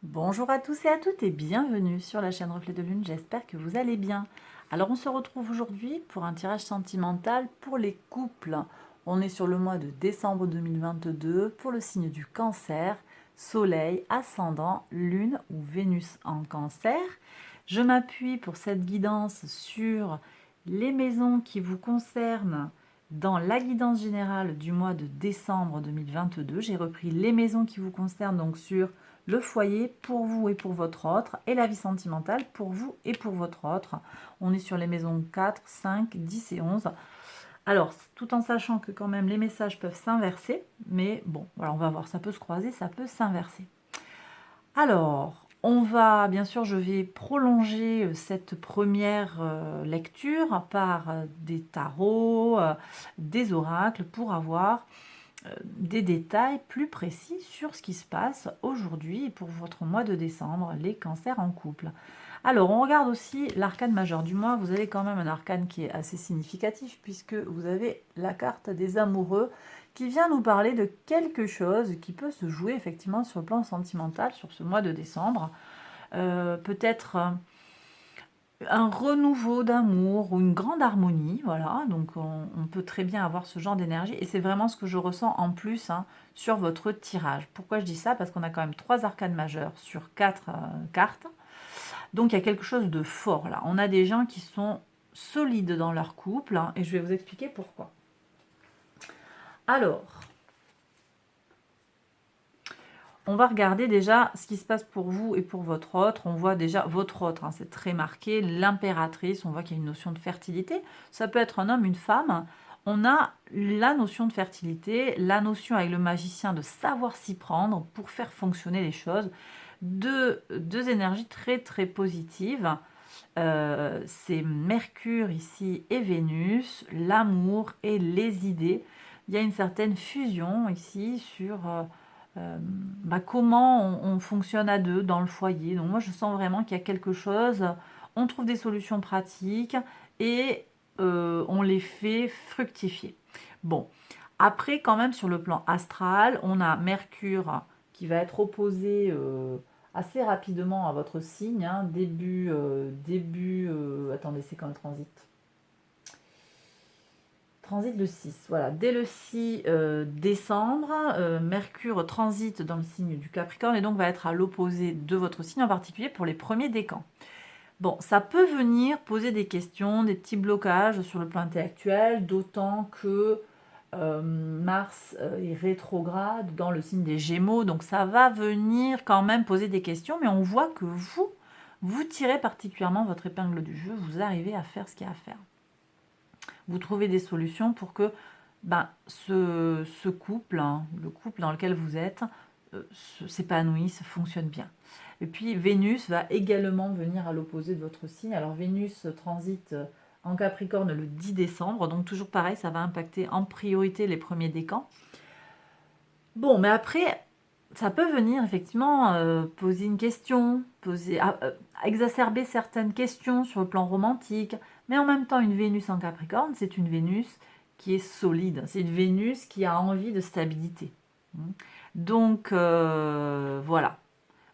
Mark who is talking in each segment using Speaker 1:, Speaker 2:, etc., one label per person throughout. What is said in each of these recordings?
Speaker 1: Bonjour à tous et à toutes et bienvenue sur la chaîne Reflet de Lune, j'espère que vous allez bien. Alors on se retrouve aujourd'hui pour un tirage sentimental pour les couples. On est sur le mois de décembre 2022 pour le signe du Cancer, Soleil, Ascendant, Lune ou Vénus en Cancer. Je m'appuie pour cette guidance sur les maisons qui vous concernent dans la guidance générale du mois de décembre 2022. J'ai repris les maisons qui vous concernent donc sur le foyer pour vous et pour votre autre, et la vie sentimentale pour vous et pour votre autre. On est sur les maisons 4, 5, 10 et 11. Alors, tout en sachant que quand même les messages peuvent s'inverser, mais bon, voilà, on va voir, ça peut se croiser, ça peut s'inverser. Alors, on va, bien sûr, je vais prolonger cette première lecture par des tarots, des oracles, pour avoir des détails plus précis sur ce qui se passe aujourd'hui pour votre mois de décembre, les cancers en couple. Alors, on regarde aussi l'arcane majeur du mois. Vous avez quand même un arcane qui est assez significatif puisque vous avez la carte des amoureux qui vient nous parler de quelque chose qui peut se jouer effectivement sur le plan sentimental sur ce mois de décembre. Peut-être un renouveau d'amour ou une grande harmonie, voilà, donc on peut très bien avoir ce genre d'énergie, et c'est vraiment ce que je ressens en plus sur votre tirage. Pourquoi je dis ça? Parce qu'on a quand même 3 arcanes majeures sur 4 cartes, donc il y a quelque chose de fort là. On a des gens qui sont solides dans leur couple, et je vais vous expliquer pourquoi. Alors, on va regarder déjà ce qui se passe pour vous et pour votre autre. On voit déjà votre autre, c'est très marqué, l'impératrice, on voit qu'il y a une notion de fertilité. Ça peut être un homme, une femme. On a la notion de fertilité, la notion avec le magicien de savoir s'y prendre pour faire fonctionner les choses. Deux énergies très très positives. C'est Mercure ici et Vénus, l'amour et les idées. Il y a une certaine fusion ici sur comment on fonctionne à deux dans le foyer. Donc moi je sens vraiment qu'il y a quelque chose, on trouve des solutions pratiques et on les fait fructifier. Bon, après quand même sur le plan astral, on a Mercure qui va être opposé assez rapidement à votre signe, attendez, c'est quand le transit? Transit le 6, voilà. Dès le 6 décembre, Mercure transite dans le signe du Capricorne et donc va être à l'opposé de votre signe, en particulier pour les premiers décans. Bon, ça peut venir poser des questions, des petits blocages sur le plan intellectuel, d'autant que Mars est rétrograde dans le signe des Gémeaux, donc ça va venir quand même poser des questions, mais on voit que vous tirez particulièrement votre épingle du jeu, vous arrivez à faire ce qu'il y a à faire. Vous trouvez des solutions pour que ce couple, le couple dans lequel vous êtes, s'épanouisse, fonctionne bien. Et puis Vénus va également venir à l'opposé de votre signe. Alors Vénus transite en Capricorne le 10 décembre, donc toujours pareil, ça va impacter en priorité les premiers décans. Bon, mais après, ça peut venir effectivement poser une question, exacerber certaines questions sur le plan romantique, mais en même temps, une Vénus en Capricorne, c'est une Vénus qui est solide, c'est une Vénus qui a envie de stabilité. Donc voilà.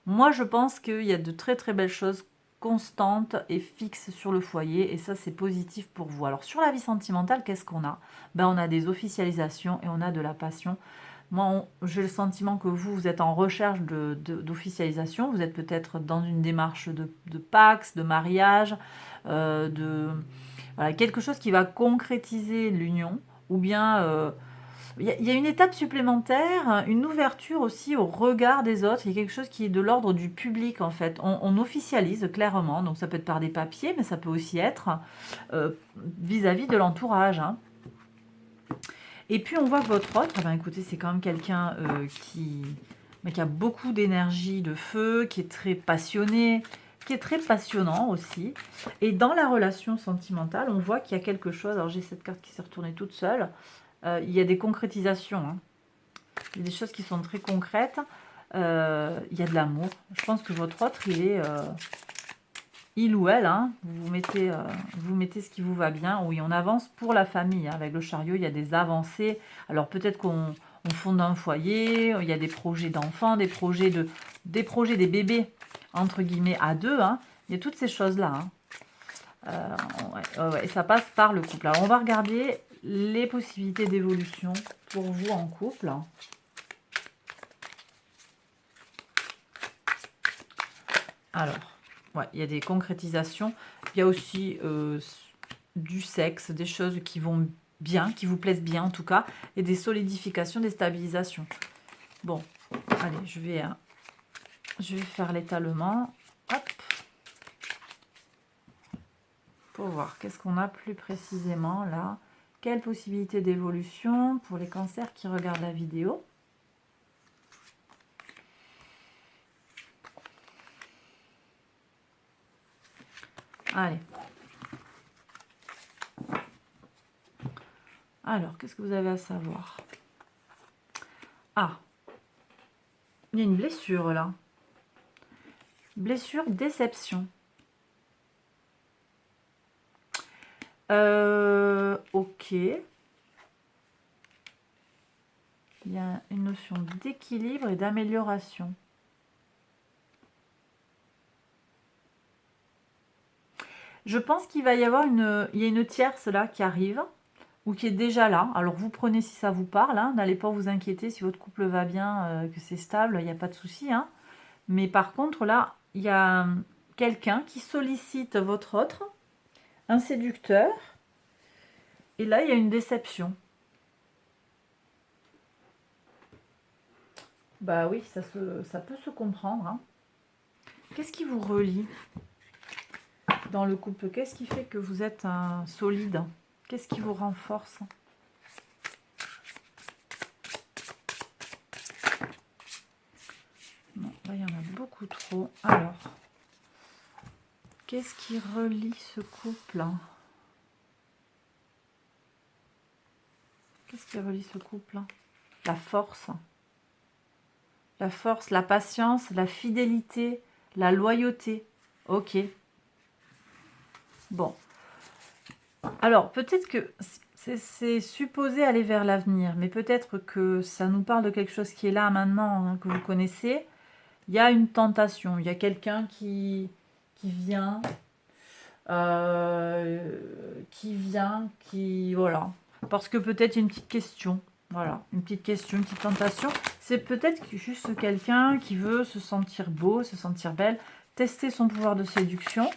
Speaker 1: Moi, je pense qu'il y a de très très belles choses constantes et fixes sur le foyer, et ça c'est positif pour vous. Alors sur la vie sentimentale, qu'est-ce qu'on a? On a des officialisations et on a de la passion. Moi, j'ai le sentiment que vous êtes en recherche d'officialisation. Vous êtes peut-être dans une démarche de Pax, de mariage, voilà, quelque chose qui va concrétiser l'union. Ou bien, il y a une étape supplémentaire, une ouverture aussi au regard des autres. Il y a quelque chose qui est de l'ordre du public, en fait. On officialise clairement. Donc, ça peut être par des papiers, mais ça peut aussi être vis-à-vis de l'entourage. Et puis on voit que votre autre, écoutez, c'est quand même quelqu'un qui a beaucoup d'énergie, de feu, qui est très passionné, qui est très passionnant aussi. Et dans la relation sentimentale, on voit qu'il y a quelque chose. Alors j'ai cette carte qui s'est retournée toute seule. Il y a des concrétisations. Il y a des choses qui sont très concrètes. Il y a de l'amour. Je pense que votre autre, il ou elle, vous mettez ce qui vous va bien. Oui, on avance pour la famille. Avec le chariot, il y a des avancées. Alors peut-être qu'on fonde un foyer, il y a des projets d'enfants, des projets des projets, des bébés, entre guillemets, à deux. Hein. Il y a toutes ces choses-là. Hein. Ouais, ça passe par le couple. Alors, on va regarder les possibilités d'évolution pour vous en couple. Alors, ouais, il y a des concrétisations. Il y a aussi du sexe, des choses qui vont bien, qui vous plaisent bien en tout cas, et des solidifications, des stabilisations. Bon, allez, je vais faire l'étalement. Hop. Pour voir qu'est-ce qu'on a plus précisément là. Quelle possibilité d'évolution pour les cancers qui regardent la vidéo. Allez. Alors, qu'est-ce que vous avez à savoir? Ah, il y a une blessure là. Blessure, déception. Ok. Il y a une notion d'équilibre et d'amélioration. Je pense qu'il va y avoir une tierce là qui arrive ou qui est déjà là. Alors vous prenez si ça vous parle. Hein. N'allez pas vous inquiéter si votre couple va bien, que c'est stable, il n'y a pas de souci. Hein. Mais par contre là, il y a quelqu'un qui sollicite votre autre, un séducteur. Et là, il y a une déception. Bah oui, ça peut se comprendre. Hein. Qu'est-ce qui vous relie dans le couple? Qu'est-ce qui fait que vous êtes solide? Qu'est-ce qui vous renforce? Non, là, il y en a beaucoup trop. Alors, qu'est-ce qui relie ce couple? Qu'est-ce qui relie ce couple? La force. La force, la patience, la fidélité, la loyauté. Ok. Bon. Alors, peut-être que c'est supposé aller vers l'avenir, mais peut-être que ça nous parle de quelque chose qui est là maintenant, hein, que vous connaissez. Il y a une tentation, il y a quelqu'un qui vient, voilà. Parce que peut-être il y a une petite question, voilà, une petite question, une petite tentation. C'est peut-être juste quelqu'un qui veut se sentir beau, se sentir belle, tester son pouvoir de séduction.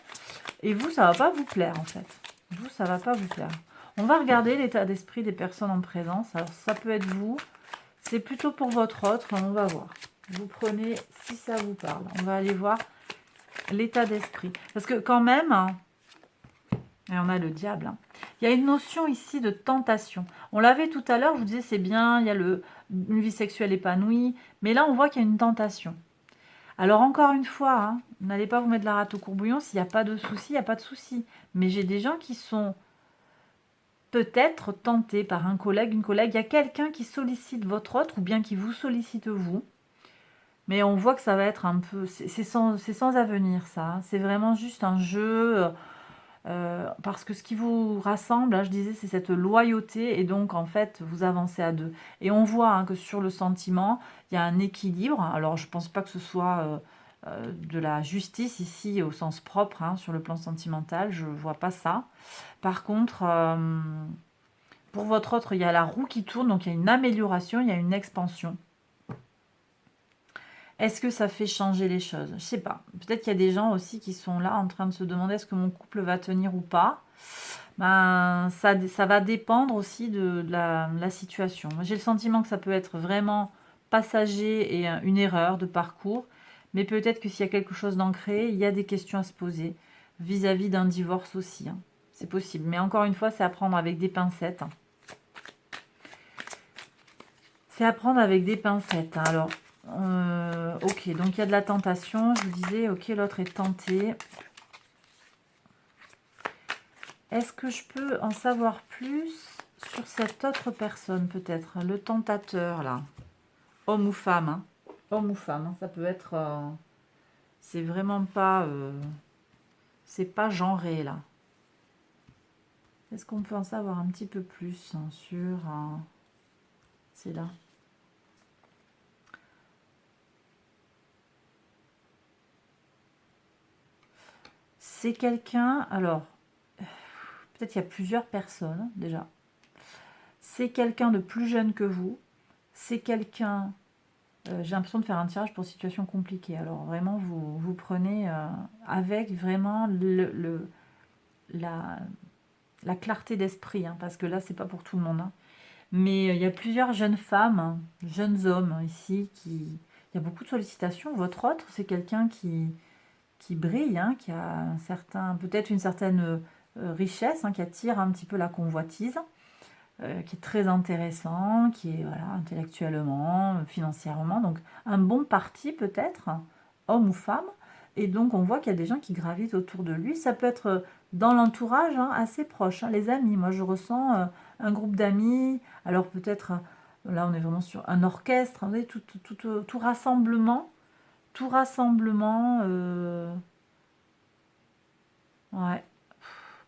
Speaker 1: Et vous, ça va pas vous plaire en fait. Vous, ça va pas vous plaire. On va regarder l'état d'esprit des personnes en présence. Alors, ça peut être vous. C'est plutôt pour votre autre. On va voir. Vous prenez si ça vous parle. On va aller voir l'état d'esprit. Parce que quand même, hein, et on a le diable, hein, il y a une notion ici de tentation. On l'avait tout à l'heure, je vous disais c'est bien, il y a une vie sexuelle épanouie. Mais là, on voit qu'il y a une tentation. Alors encore une fois, hein, n'allez pas vous mettre la rate au courbouillon. S'il n'y a pas de souci, il n'y a pas de souci. Mais j'ai des gens qui sont peut-être tentés par un collègue, une collègue. Il y a quelqu'un qui sollicite votre autre ou bien qui vous sollicite vous. Mais on voit que ça va être un peu... C'est sans avenir, ça. Hein. C'est vraiment juste un jeu... parce que ce qui vous rassemble, là, je disais, c'est cette loyauté. Et donc, en fait, vous avancez à deux. Et on voit hein, que sur le sentiment, il y a un équilibre. Alors, je ne pense pas que ce soit de la justice ici, au sens propre, hein, sur le plan sentimental. Je ne vois pas ça. Par contre, pour votre autre, il y a la roue qui tourne. Donc, il y a une amélioration, il y a une expansion. Est-ce que ça fait changer les choses? Je ne sais pas. Peut-être qu'il y a des gens aussi qui sont là en train de se demander est-ce que mon couple va tenir ou pas. Ben, ça va dépendre aussi de la situation. J'ai le sentiment que ça peut être vraiment passager et une erreur de parcours. Mais peut-être que s'il y a quelque chose d'ancré, il y a des questions à se poser vis-à-vis d'un divorce aussi. Hein. C'est possible. Mais encore une fois, c'est à prendre avec des pincettes. C'est à prendre avec des pincettes. Alors, ok, donc il y a de la tentation. Je vous disais, ok, l'autre est tenté. Est-ce que je peux en savoir plus sur cette autre personne, peut-être? Le tentateur, là. Homme ou femme, hein. Homme ou femme, hein. Ça peut être... c'est vraiment pas... c'est pas genré, là. Est-ce qu'on peut en savoir un petit peu plus hein, sur... c'est là. C'est quelqu'un, alors, peut-être il y a plusieurs personnes déjà. C'est quelqu'un de plus jeune que vous. C'est quelqu'un, j'ai l'impression de faire un tirage pour situation compliquée. Alors vraiment, vous prenez avec vraiment la clarté d'esprit, hein, parce que là, c'est pas pour tout le monde, hein. Mais il y a plusieurs jeunes femmes, hein, jeunes hommes ici, il y a beaucoup de sollicitations. Votre autre, c'est quelqu'un qui brille, hein, qui a peut-être une certaine richesse, hein, qui attire un petit peu la convoitise, qui est très intéressant, qui est voilà, intellectuellement, financièrement, donc un bon parti peut-être, homme ou femme, et donc on voit qu'il y a des gens qui gravitent autour de lui. Ça peut être dans l'entourage, hein, assez proche, hein, les amis. Moi je ressens un groupe d'amis, alors peut-être, là on est vraiment sur un orchestre, hein, vous voyez, tout rassemblement, ouais,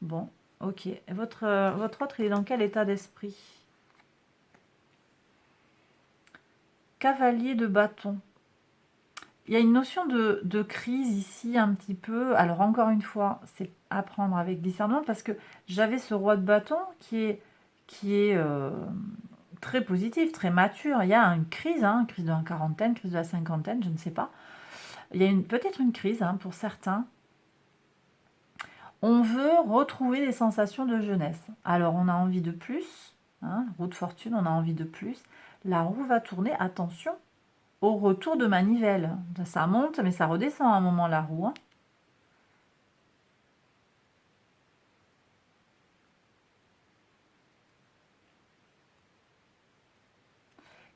Speaker 1: bon, ok. Et votre autre, il est dans quel état d'esprit? Cavalier de bâton. Il y a une notion de crise ici un petit peu. Alors encore une fois, c'est à prendre avec discernement parce que j'avais ce roi de bâton qui est très positif, très mature. Il y a une crise, hein, crise de la quarantaine, crise de la cinquantaine, je ne sais pas. Il y a peut-être une crise, hein, pour certains. On veut retrouver des sensations de jeunesse. Alors on a envie de plus, hein, roue de fortune, on a envie de plus. La roue va tourner, attention, au retour de manivelle. Ça monte, mais ça redescend à un moment la roue, hein.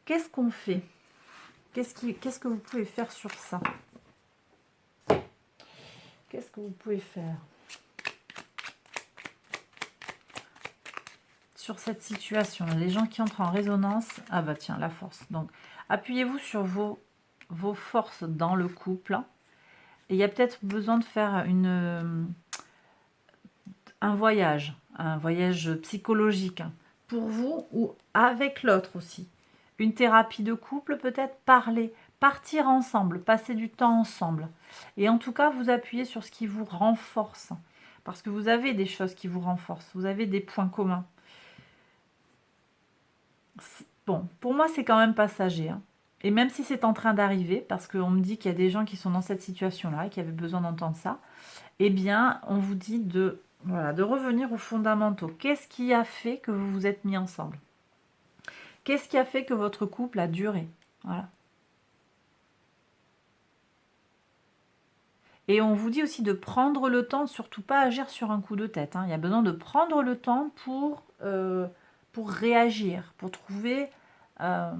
Speaker 1: Qu'est-ce qu'on fait? Qu'est-ce que vous pouvez faire sur ça? Qu'est-ce que vous pouvez faire sur cette situation? Les gens qui entrent en résonance, ah bah tiens, la force. Donc, appuyez-vous sur vos forces dans le couple. Et il y a peut-être besoin de faire un voyage psychologique, hein, pour vous ou avec l'autre aussi. Une thérapie de couple, peut-être parler, partir ensemble, passer du temps ensemble. Et en tout cas, vous appuyez sur ce qui vous renforce. Parce que vous avez des choses qui vous renforcent, vous avez des points communs. Bon, pour moi, c'est quand même passager, hein. Et même si c'est en train d'arriver, parce qu'on me dit qu'il y a des gens qui sont dans cette situation-là et qui avaient besoin d'entendre ça, eh bien, on vous dit voilà, de revenir aux fondamentaux. Qu'est-ce qui a fait que vous vous êtes mis ensemble? Qu'est-ce qui a fait que votre couple a duré? Voilà. Et on vous dit aussi de prendre le temps, surtout pas agir sur un coup de tête, hein. Il y a besoin de prendre le temps pour réagir, pour trouver la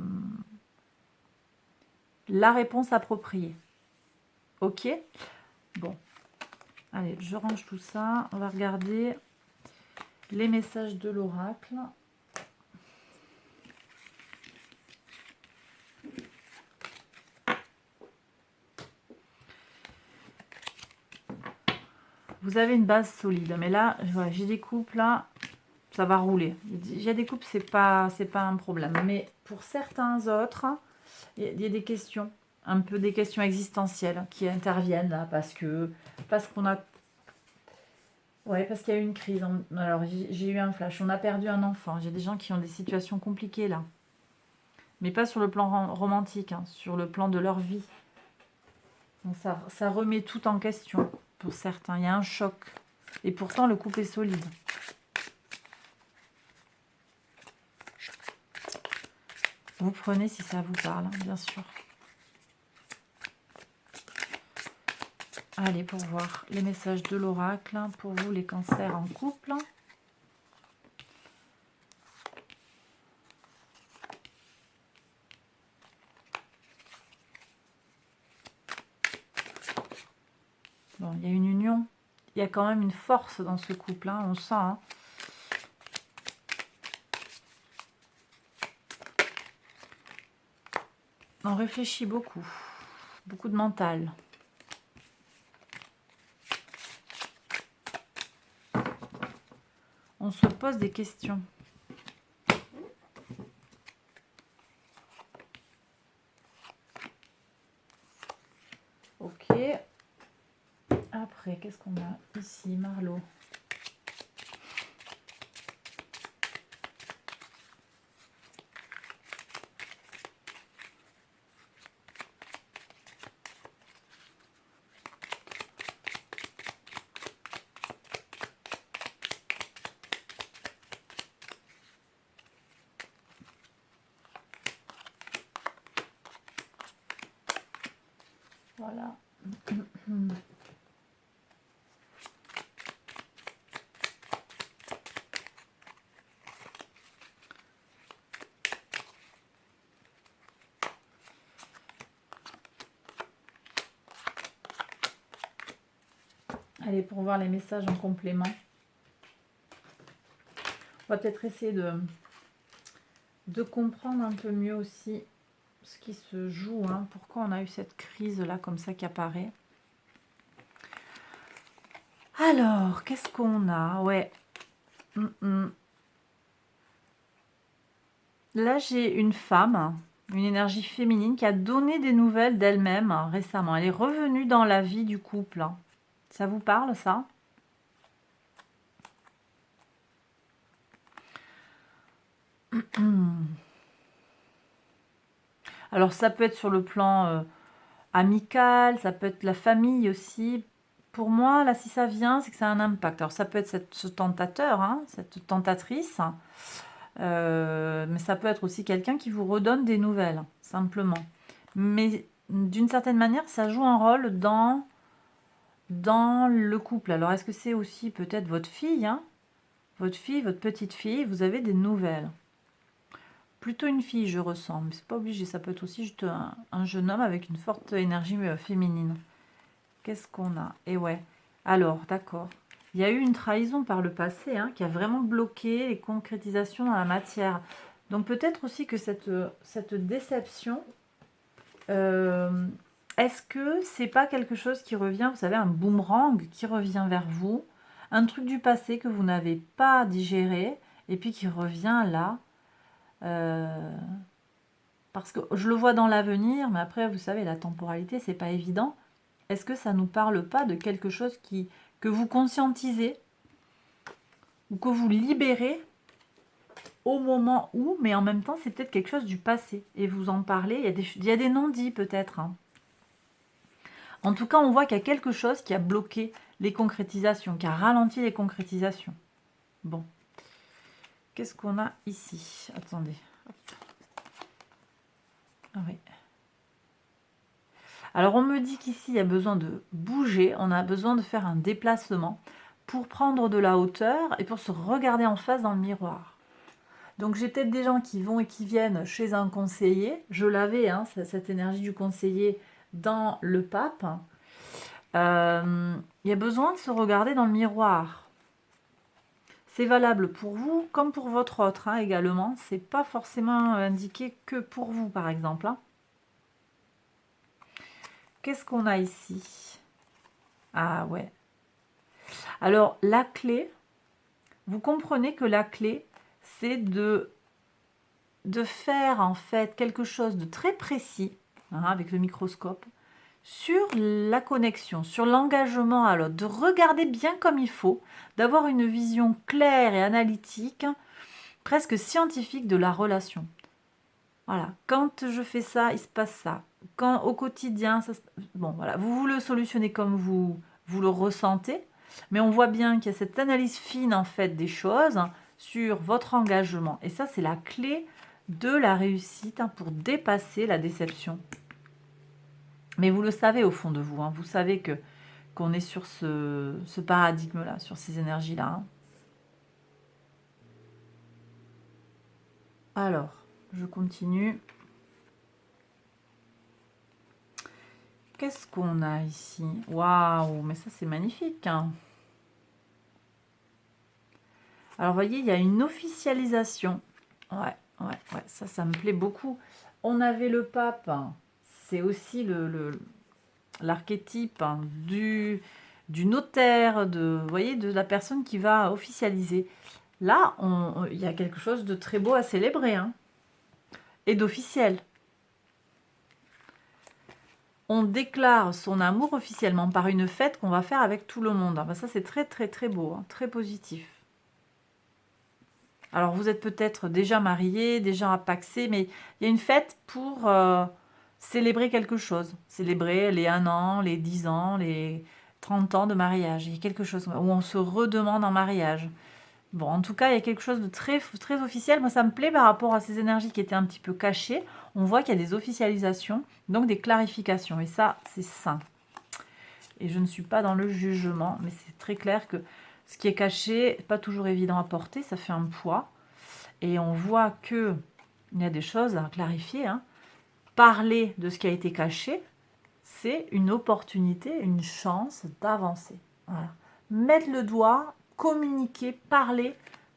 Speaker 1: réponse appropriée. Ok? Bon. Allez, je range tout ça. On va regarder les messages de l'oracle. Vous avez une base solide, mais là, voilà, j'ai des couples, là, ça va rouler. J'ai des couples, c'est pas un problème. Mais pour certains autres, il y a des questions, un peu des questions existentielles qui interviennent là, parce qu'on a... Ouais, parce qu'il y a eu une crise. Alors, j'ai eu un flash. On a perdu un enfant. J'ai des gens qui ont des situations compliquées là. Mais pas sur le plan romantique, hein, sur le plan de leur vie. Donc ça remet tout en question pour certains. Il y a un choc. Et pourtant, le couple est solide. Vous prenez si ça vous parle, hein, bien sûr. Allez, pour voir les messages de l'oracle, hein, pour vous, les cancers en couple. Bon, il y a une union. Il y a quand même une force dans ce couple, hein, on sent, hein. On réfléchit beaucoup. Beaucoup de mental. On se pose des questions. Ok. Hop. Après, qu'est-ce qu'on a ici, Marlo? Voilà. Allez, pour voir les messages en complément. On va peut-être essayer de comprendre un peu mieux aussi ce qui se joue. Hein. Pourquoi on a eu cette crise-là comme ça qui apparaît. Alors, qu'est-ce qu'on a? Ouais. Là, j'ai une femme, une énergie féminine qui a donné des nouvelles d'elle-même récemment. Elle est revenue dans la vie du couple. Ça vous parle, ça? Alors, ça peut être sur le plan amical, ça peut être la famille aussi. Pour moi, là, si ça vient, c'est que ça a un impact. Alors, ça peut être ce tentateur, hein, cette tentatrice, mais ça peut être aussi quelqu'un qui vous redonne des nouvelles, simplement. Mais d'une certaine manière, ça joue un rôle dans le couple. Alors, est-ce que c'est aussi peut-être votre fille, hein, votre fille, votre petite fille, vous avez des nouvelles? Plutôt une fille, je ressens, mais c'est pas obligé, ça peut être aussi juste un jeune homme avec une forte énergie féminine. Qu'est-ce qu'on a? Et ouais, alors, d'accord. Il y a eu une trahison par le passé hein, qui a vraiment bloqué les concrétisations dans la matière. Donc peut-être aussi que cette déception, est-ce que c'est pas quelque chose qui revient, vous savez, un boomerang qui revient vers vous, un truc du passé que vous n'avez pas digéré et puis qui revient là parce que je le vois dans l'avenir, mais après, vous savez, la temporalité, c'est pas évident. Est-ce que ça nous parle pas de quelque chose que vous conscientisez ou que vous libérez au moment où, mais en même temps, c'est peut-être quelque chose du passé et vous en parlez. Il y a des non-dits peut-être. Hein. En tout cas, on voit qu'il y a quelque chose qui a bloqué les concrétisations, qui a ralenti les concrétisations. Bon. Qu'est-ce qu'on a ici? Attendez. Hop. Ah oui. Alors, on me dit qu'ici, il y a besoin de bouger, on a besoin de faire un déplacement pour prendre de la hauteur et pour se regarder en face dans le miroir. Donc, j'ai peut-être des gens qui vont et qui viennent chez un conseiller. Je l'avais, hein, cette énergie du conseiller dans le pape. Il y a besoin de se regarder dans le miroir. C'est valable pour vous comme pour votre autre hein, également. C'est pas forcément indiqué que pour vous, par exemple. Hein. Qu'est-ce qu'on a ici? Ah ouais. Alors, la clé, vous comprenez que la clé, c'est de faire en fait quelque chose de très précis, hein, avec le microscope, sur la connexion, sur l'engagement à l'autre, de regarder bien comme il faut, d'avoir une vision claire et analytique, presque scientifique de la relation. Voilà, quand je fais ça, il se passe ça. Quand au quotidien, ça se... bon voilà, vous le solutionnez comme vous le ressentez, mais on voit bien qu'il y a cette analyse fine en fait des choses sur votre engagement. Et ça, c'est la clé de la réussite hein, pour dépasser la déception. Mais vous le savez au fond de vous, hein, vous savez qu'on est sur ce paradigme-là, sur ces énergies-là. Hein. Alors, je continue. Qu'est-ce qu'on a ici? Waouh, mais ça c'est magnifique. Hein. Alors, vous voyez, il y a une officialisation. Ouais, ça me plaît beaucoup. On avait le pape. Hein. C'est aussi l'archétype hein, du notaire, vous voyez, de la personne qui va officialiser. Là, il y a quelque chose de très beau à célébrer. Hein, et d'officiel. on déclare son amour officiellement par une fête qu'on va faire avec tout le monde. Ah ben ça, c'est très, très, très beau, hein, très positif. Alors, vous êtes peut-être déjà marié, déjà pacsé, mais il y a une fête pour célébrer quelque chose. Célébrer les 1 an, les 10 ans, les 30 ans de mariage. Il y a quelque chose où on se redemande en mariage. Bon, en tout cas, il y a quelque chose de très, très officiel. Moi, ça me plaît par rapport à ces énergies qui étaient un petit peu cachées. On voit qu'il y a des officialisations, donc des clarifications. Et ça, c'est sain. Et je ne suis pas dans le jugement, mais c'est très clair que ce qui est caché n'est pas toujours évident à porter. Ça fait un poids. Et on voit qu'il y a des choses à clarifier. Hein. Parler de ce qui a été caché, c'est une opportunité, une chance d'avancer. Voilà. Mettre le doigt, communiquer, parler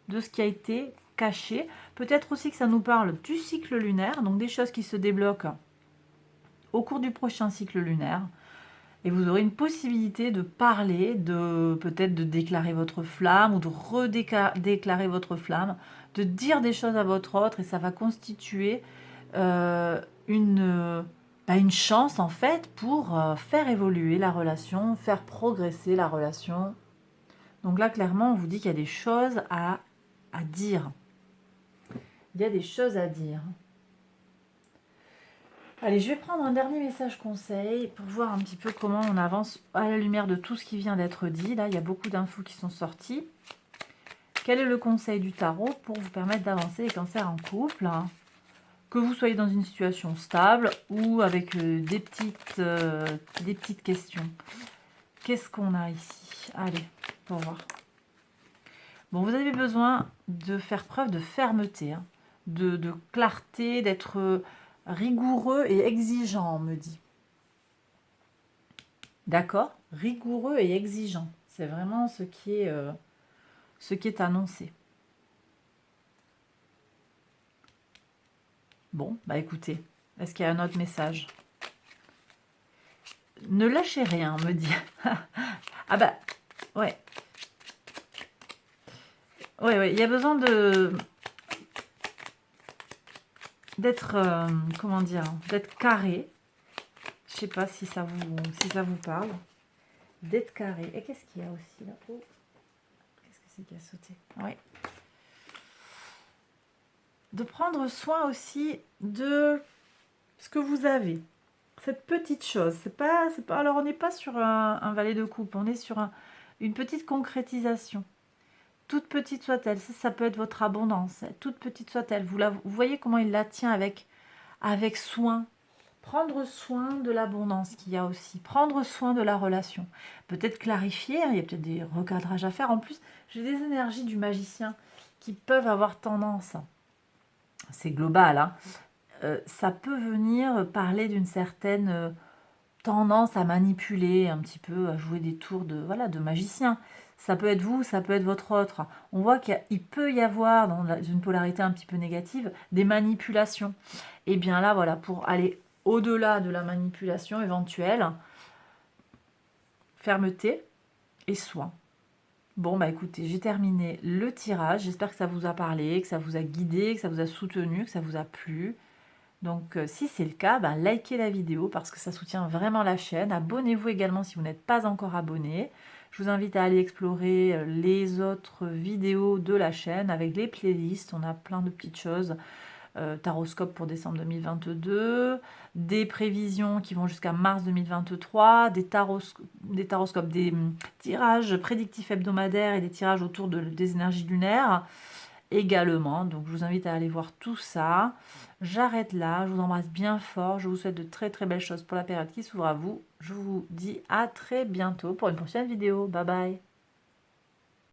Speaker 1: de ce qui a été caché. Peut-être aussi que ça nous parle du cycle lunaire, donc des choses qui se débloquent au cours du prochain cycle lunaire. Et vous aurez une possibilité de parler, de peut-être de déclarer votre flamme ou de redéclarer votre flamme, de dire des choses à votre autre et ça va constituer une chance en fait pour faire évoluer la relation, faire progresser la relation. Donc là, clairement, on vous dit qu'il y a des choses à dire. Il y a des choses à dire. Allez, je vais prendre un dernier message conseil pour voir un petit peu comment on avance à la lumière de tout ce qui vient d'être dit. Là, il y a beaucoup d'infos qui sont sorties. Quel est le conseil du tarot pour vous permettre d'avancer les cancers en couple, hein? Que vous soyez dans une situation stable ou avec des petites questions. Qu'est-ce qu'on a ici? Allez, pour voir. Bon, vous avez besoin de faire preuve de fermeté, hein, de clarté, d'être rigoureux et exigeant, on me dit. D'accord? Rigoureux et exigeant. C'est vraiment ce qui est annoncé. Bon, bah écoutez, est-ce qu'il y a un autre message? Ne lâchez rien, on me dit. Ah bah, ouais. Ouais, il y a besoin d'être, comment dire, d'être carré. Je sais pas si ça vous parle. D'être carré. Et qu'est-ce qu'il y a aussi là? Oh, qu'est-ce que c'est qui a sauté? Ouais. De prendre soin aussi de ce que vous avez. Cette petite chose. C'est pas, alors, on n'est pas sur un valet de coupe. On est sur une petite concrétisation. Toute petite soit-elle. Ça peut être votre abondance. Toute petite soit-elle. Vous voyez comment il la tient avec soin. Prendre soin de l'abondance qu'il y a aussi. Prendre soin de la relation. Peut-être clarifier. Hein, il y a peut-être des recadrages à faire. En plus, j'ai des énergies du magicien qui peuvent avoir tendance. C'est global. Hein, ça peut venir parler d'une certaine tendance à manipuler un petit peu, à jouer des tours de magicien. Ça peut être vous, ça peut être votre autre. On voit qu'il peut y avoir, dans une polarité un petit peu négative, des manipulations. Et bien là, voilà, pour aller au-delà de la manipulation éventuelle, fermeté et soin. Bon, bah écoutez, j'ai terminé le tirage. J'espère que ça vous a parlé, que ça vous a guidé, que ça vous a soutenu, que ça vous a plu. Donc, si c'est le cas, ben, likez la vidéo parce que ça soutient vraiment la chaîne. Abonnez-vous également si vous n'êtes pas encore abonné. Je vous invite à aller explorer les autres vidéos de la chaîne avec les playlists. On a plein de petites choses. Taroscope pour décembre 2022, des prévisions qui vont jusqu'à mars 2023, des taroscopes, des tirages prédictifs hebdomadaires et des tirages autour des énergies lunaires également. Donc, je vous invite à aller voir tout ça. J'arrête là, je vous embrasse bien fort, je vous souhaite de très très belles choses pour la période qui s'ouvre à vous. Je vous dis à très bientôt pour une prochaine vidéo. Bye bye.